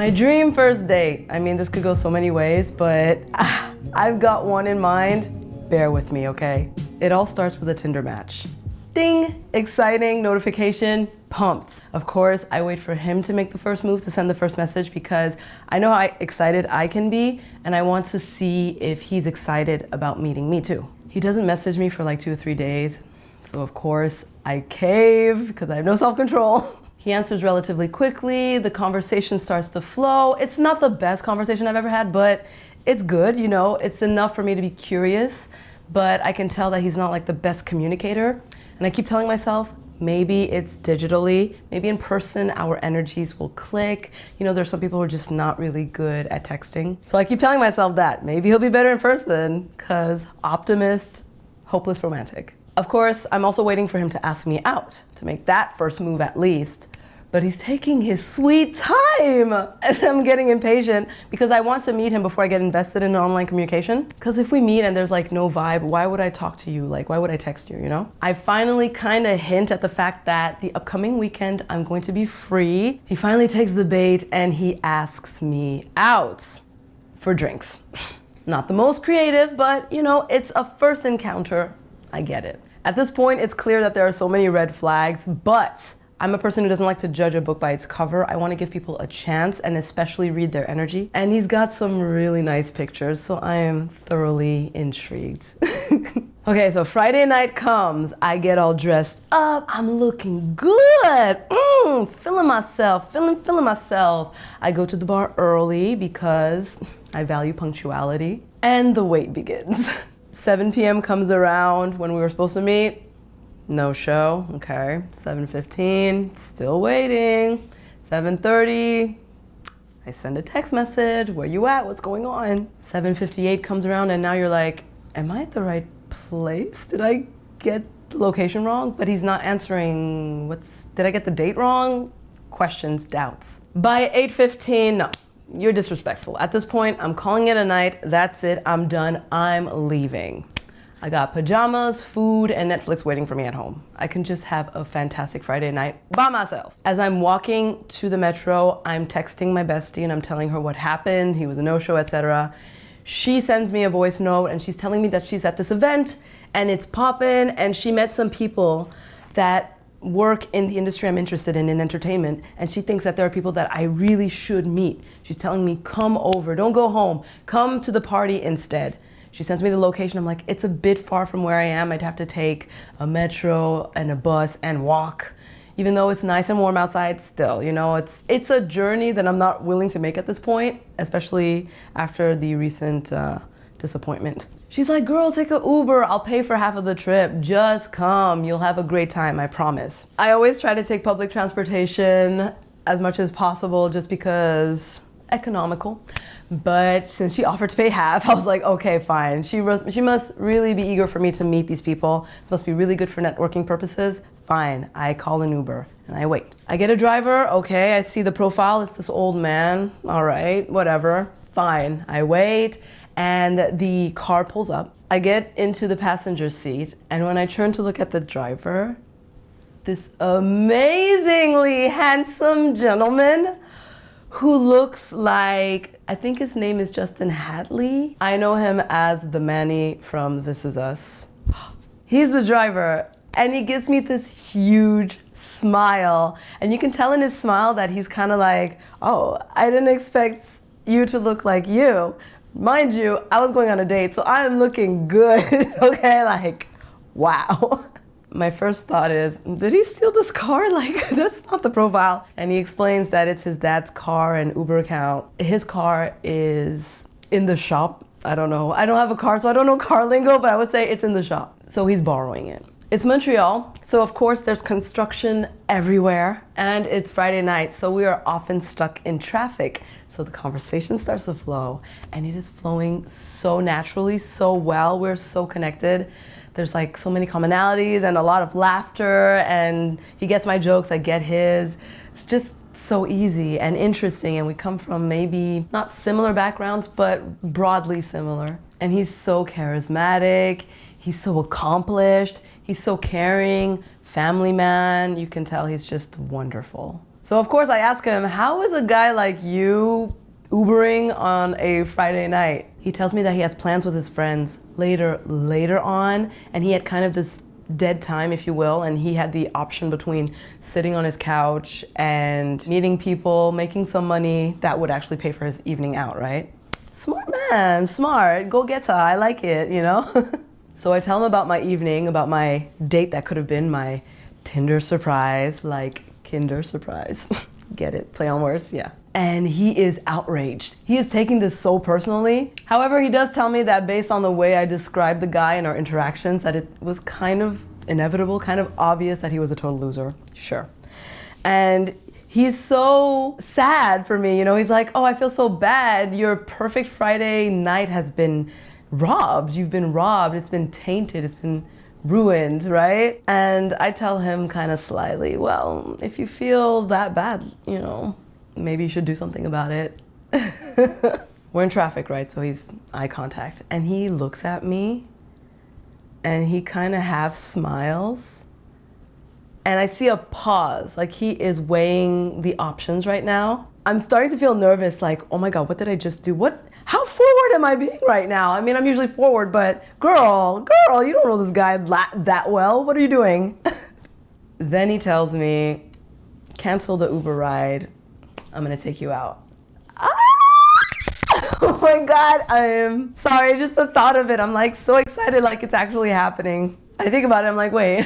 My dream first date. I mean, this could go so many ways, but I've got one in mind. Bear with me, okay? It all starts with a Tinder match. Ding! Exciting notification, pumped. Of course, I wait for him to make the first move to send the first message because I know how excited I can be and I want to see if he's excited about meeting me too. He doesn't message me for like 2 or 3 days, so of course I cave because I have no self-control. He answers relatively quickly, the conversation starts to flow. It's not the best conversation I've ever had, but it's good, you know, it's enough for me to be curious, but I can tell that he's not like the best communicator. And I keep telling myself, maybe it's digitally, maybe in person our energies will click. You know, there's some people who are just not really good at texting. So I keep telling myself that, maybe he'll be better in person, because optimist, hopeless romantic. Of course, I'm also waiting for him to ask me out, to make that first move at least. But he's taking his sweet time, and I'm getting impatient because I want to meet him before I get invested in online communication. Because if we meet and there's like no vibe, why would I talk to you? Like, why would I text you, you know? I finally kind of hint at the fact that the upcoming weekend I'm going to be free. He finally takes the bait and he asks me out for drinks. Not the most creative, but you know, it's a first encounter. I get it. At this point, it's clear that there are so many red flags, but I'm a person who doesn't like to judge a book by its cover. I want to give people a chance and especially read their energy. And he's got some really nice pictures, so I am thoroughly intrigued. Okay, so Friday night comes, I get all dressed up, I'm looking good, feeling myself, feeling myself. I go to the bar early because I value punctuality, and the wait begins. 7 p.m. comes around when we were supposed to meet. No show, okay. 7:15, still waiting. 7:30, I send a text message, where you at, what's going on? 7:58 comes around and now you're like, am I at the right place? Did I get the location wrong? But he's not answering, did I get the date wrong? Questions, doubts. By 8:15, no, you're disrespectful. At this point, I'm calling it a night, that's it, I'm done, I'm leaving. I got pajamas, food, and Netflix waiting for me at home. I can just have a fantastic Friday night by myself. As I'm walking to the metro, I'm texting my bestie and I'm telling her what happened, he was a no-show, etc. She sends me a voice note and she's telling me that she's at this event and it's poppin', and she met some people that work in the industry I'm interested in entertainment, and she thinks that there are people that I really should meet. She's telling me, come over, don't go home, come to the party instead. She sends me the location. I'm like, it's a bit far from where I am. I'd have to take a metro and a bus and walk. Even though it's nice and warm outside, still, you know, it's a journey that I'm not willing to make at this point, especially after the recent disappointment. She's like, girl, take an Uber. I'll pay for half of the trip. Just come. You'll have a great time, I promise. I always try to take public transportation as much as possible just because economical. But since she offered to pay half, I was like, okay, fine. She must really be eager for me to meet these people. This must be really good for networking purposes. Fine, I call an Uber and I wait. I get a driver, okay, I see the profile, it's this old man. All right, whatever, fine. I wait and the car pulls up. I get into the passenger seat and when I turn to look at the driver, this amazingly handsome gentleman who looks like, I think his name is Justin Hadley. I know him as the Manny from This Is Us. He's the driver, and he gives me this huge smile. And you can tell in his smile that he's kind of like, oh, I didn't expect you to look like you. Mind you, I was going on a date, so I'm looking good, okay? Like, wow. My first thought is, did he steal this car? Like, that's not the profile. And he explains that it's his dad's car and Uber account. His car is in the shop. I don't know. I don't have a car, so I don't know car lingo, but I would say it's in the shop. So he's borrowing it. It's Montreal, so of course there's construction everywhere, and it's Friday night, so we are often stuck in traffic. So the conversation starts to flow, and it is flowing so naturally, so well. We're so connected. There's like so many commonalities and a lot of laughter, and he gets my jokes, I get his. It's just so easy and interesting, and we come from maybe not similar backgrounds, but broadly similar. And he's so charismatic, he's so accomplished, he's so caring, family man. You can tell he's just wonderful. So of course I ask him, how is a guy like you Ubering on a Friday night? He tells me that he has plans with his friends later on, and he had kind of this dead time, if you will, and he had the option between sitting on his couch and meeting people, making some money that would actually pay for his evening out, right? Smart man, smart, go getter, I like it, you know? So I tell him about my evening, about my date that could have been my Tinder surprise, like Kinder surprise. Get it? Play on words? Yeah. And he is outraged. He is taking this so personally. However, he does tell me that based on the way I described the guy in our interactions, that it was kind of inevitable, kind of obvious that he was a total loser. Sure. And he's so sad for me. You know, he's like, oh, I feel so bad. Your perfect Friday night has been robbed. You've been robbed. It's been tainted. It's been ruined, right? And I tell him kind of slyly, well, if you feel that bad, you know, maybe you should do something about it. We're in traffic, right? So he's eye contact. And he looks at me and he kind of half smiles. And I see a pause, like he is weighing the options right now. I'm starting to feel nervous, like, oh my God, what did I just do? How forward am I being right now? I mean, I'm usually forward, but girl, you don't know this guy that well. What are you doing? Then he tells me, cancel the Uber ride. I'm gonna take you out. Oh my God, I am sorry, just the thought of it. I'm like so excited, like it's actually happening. I think about it, I'm like, wait,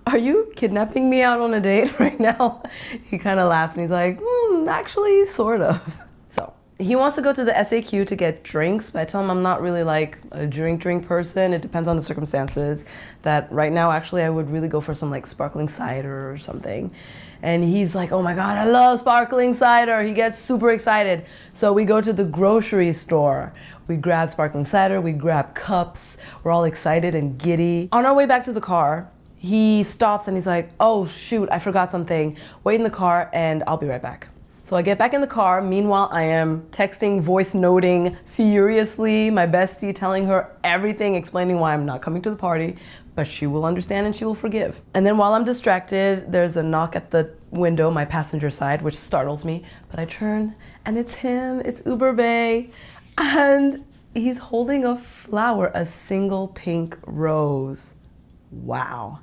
are you kidnapping me out on a date right now? He kind of laughs and he's like, actually, sort of. So he wants to go to the SAQ to get drinks, but I tell him I'm not really like a drink person. It depends on the circumstances. That right now, actually, I would really go for some like sparkling cider or something. And he's like, oh my God, I love sparkling cider. He gets super excited. So we go to the grocery store. We grab sparkling cider, we grab cups. We're all excited and giddy. On our way back to the car, he stops and he's like, oh shoot, I forgot something. Wait in the car and I'll be right back. So I get back in the car. Meanwhile, I am texting, voice noting furiously my bestie, telling her everything, explaining why I'm not coming to the party, but she will understand and she will forgive. And then while I'm distracted, there's a knock at the window, my passenger side, which startles me, but I turn and it's him, it's Uber Bay, and he's holding a flower, a single pink rose. Wow.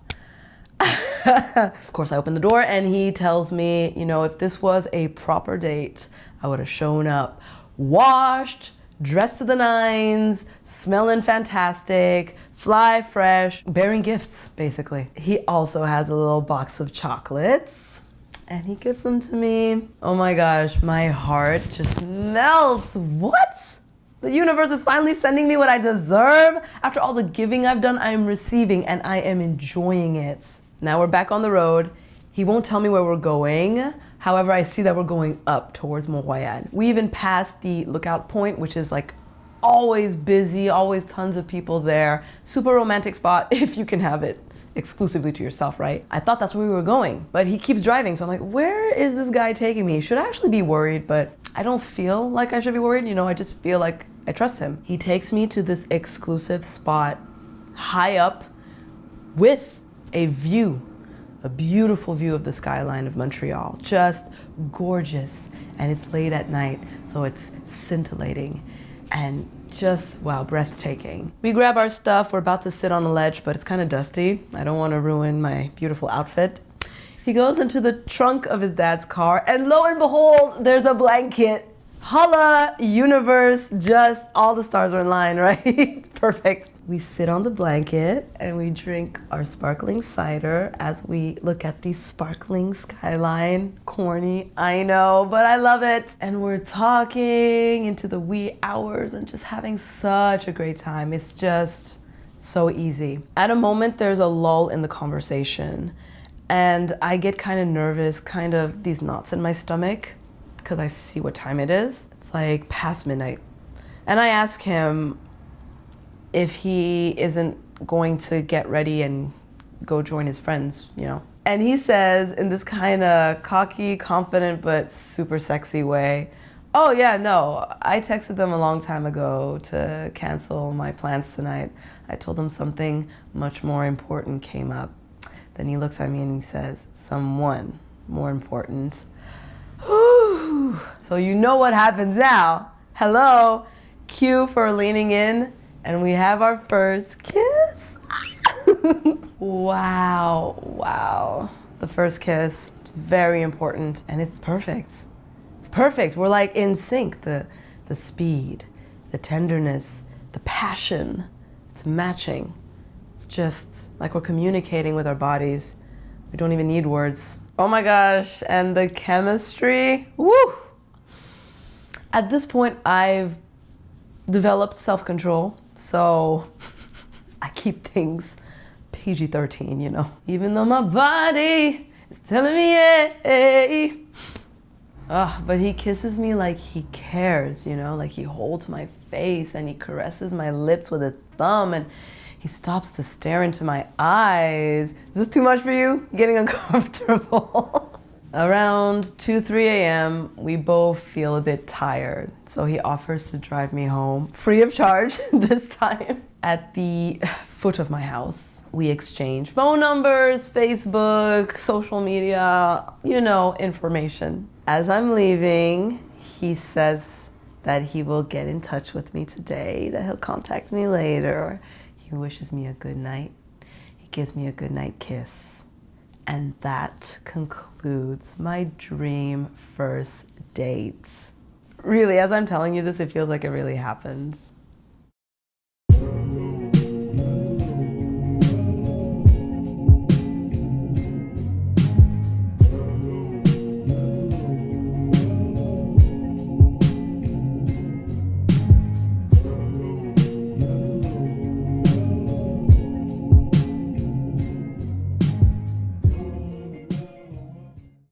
Of course, I open the door and he tells me, you know, if this was a proper date, I would have shown up washed, dressed to the nines, smelling fantastic, fly fresh, bearing gifts, basically. He also has a little box of chocolates and he gives them to me. Oh my gosh, my heart just melts. What? The universe is finally sending me what I deserve. After all the giving I've done, I am receiving and I am enjoying it. Now we're back on the road. He won't tell me where we're going. However, I see that we're going up towards Montréal. We even passed the lookout point, which is like always busy, always tons of people there. Super romantic spot if you can have it exclusively to yourself, right? I thought that's where we were going, but he keeps driving. So I'm like, where is this guy taking me? Should I actually be worried? But I don't feel like I should be worried. You know, I just feel like I trust him. He takes me to this exclusive spot high up with a view, a beautiful view of the skyline of Montreal. Just gorgeous. And it's late at night, so it's scintillating and just, wow, breathtaking. We grab our stuff. We're about to sit on a ledge, but it's kind of dusty. I don't want to ruin my beautiful outfit. He goes into the trunk of his dad's car, and lo and behold, there's a blanket. Holla, universe, just all the stars are in line, right? Perfect. We sit on the blanket and we drink our sparkling cider as we look at the sparkling skyline. Corny, I know, but I love it. And we're talking into the wee hours and just having such a great time. It's just so easy. At a moment, there's a lull in the conversation and I get kind of nervous, kind of these knots in my stomach, because I see what time it is. It's like past midnight. And I ask him if he isn't going to get ready and go join his friends, you know. And he says in this kind of cocky, confident, but super sexy way, oh yeah, no, I texted them a long time ago to cancel my plans tonight. I told them something much more important came up. Then he looks at me and he says, someone more important. Whew. So you know what happens now. Hello, cue for leaning in, and we have our first kiss. Wow. The first kiss is very important, and it's perfect. It's perfect. We're like in sync. The speed, the tenderness, the passion, it's matching. It's just like we're communicating with our bodies. We don't even need words. Oh my gosh, and the chemistry, woo! At this point, I've developed self-control, so I keep things PG-13, you know? Even though my body is telling me, hey. But he kisses me like he cares, you know? Like he holds my face and he caresses my lips with a thumb and he stops to stare into my eyes. Is this too much for you? Getting uncomfortable. Around 2, 3 a.m., we both feel a bit tired. So he offers to drive me home, free of charge this time. At the foot of my house, we exchange phone numbers, Facebook, social media, you know, information. As I'm leaving, he says that he will get in touch with me today, that he'll contact me later. He wishes me a good night. He gives me a good night kiss. And that concludes my dream first date. Really, as I'm telling you this, it feels like it really happened.